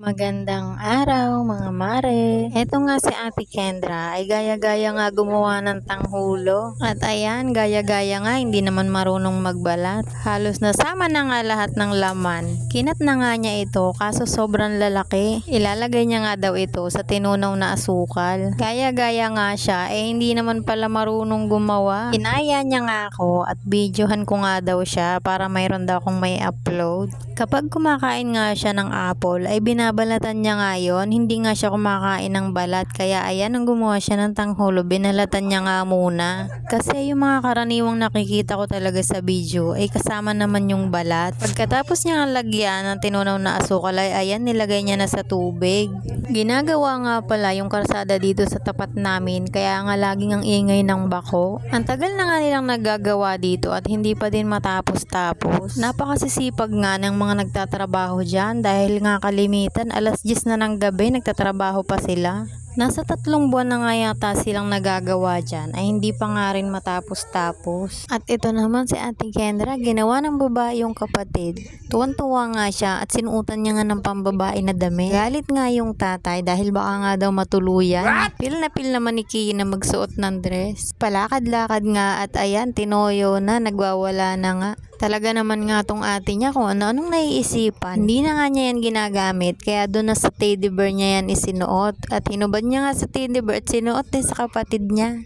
Magandang araw mga mare. Eto nga si Ate Kendra ay gaya-gaya nga gumawa ng tanghulo. At ayan, gaya-gaya nga hindi naman marunong magbalat. Halos nasama na nga lahat ng laman. Kinat na nga niya ito kaso sobrang lalaki. Ilalagay niya nga daw ito sa tinunaw na asukal. Gaya-gaya nga siya hindi naman pala marunong gumawa. Inaya niya nga ako at videohan ko nga daw siya para mayroon daw akong may upload. Kapag kumakain nga siya ng apple ay binabalatan niya nga yun, hindi nga siya kumakain ng balat, kaya ayan ang gumawa siya ng tanghulo, binalatan niya nga muna. Kasi yung mga karaniwang nakikita ko talaga sa video ay kasama naman yung balat. Pagkatapos niya nga lagyan ng tinunaw na asukal ay ayan nilagay niya na sa tubig. Ginagawa nga pala yung kalsada dito sa tapat namin, kaya nga laging ang ingay ng bako. Ang tagal na nga nilang nagagawa dito at hindi pa din matapos-tapos. Napakasisipag nga ng mga nagtatrabaho dyan dahil nga kalimitan alas 10 na ng gabi nagtatrabaho pa sila. Nasa 3 buwan na nga yata silang nagagawa dyan ay hindi pa nga rin matapos-tapos. At ito naman si Ate Kendra, ginawa ng babae yung kapatid. Tuwan-tuwa nga siya at sinuutan niya nga ng pambabae na damit. Galit nga yung tatay dahil baka nga daw matuluyan. Pil naman ni Kiyi na magsuot ng dress. Palakad-lakad nga at ayan tinoyo na, nagwawala na nga. Talaga naman nga tong ate niya kung ano-anong naiisipan. Hindi na nga niya yan ginagamit kaya doon na sa teddy bear niya yan isinuot. At hinubad niya nga sa teddy bear at sinuot din sa kapatid niya.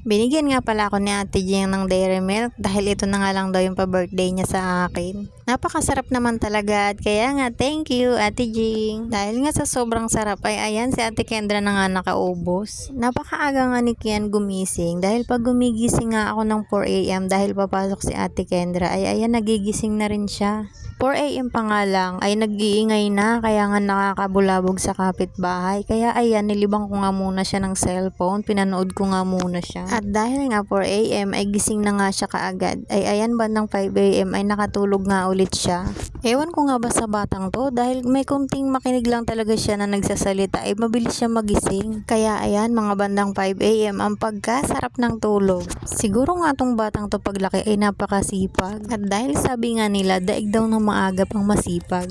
Binigyan nga pala ako ni Ate Jing ng dairy milk dahil ito na nga lang daw yung pa-birthday niya sa akin. Napakasarap naman talaga at kaya nga thank you Ate Jing. Dahil nga sa sobrang sarap ay ayan si Ate Kendra na nga nakaubos. Napakaaga nga ni Kian gumising dahil pag gumigising nga ako ng 4 AM dahil papasok si Ate Kendra ay ayan nagigising na rin siya. 4 AM pa nga lang ay nag-iingay na kaya nga nakakabulabog sa kapitbahay. Kaya ayan nilibang ko nga muna siya ng cellphone, pinanood ko nga muna siya. At dahil nga 4 AM ay gising na nga siya kaagad ay ayan bandang 5 AM ay nakatulog nga ulit siya. Ewan ko nga ba sa batang to dahil may kunting makinig lang talaga siya na nagsasalita ay mabilis siya magising. Kaya ayan mga bandang 5 AM ang pagkasarap ng tulog. Siguro nga tong batang to paglaki ay napakasipag. At dahil sabi nga nila daig daw ng maaga pang masipag.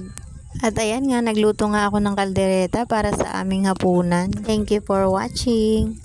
At ayan nga nagluto nga ako ng kaldereta para sa aming hapunan. Thank you for watching.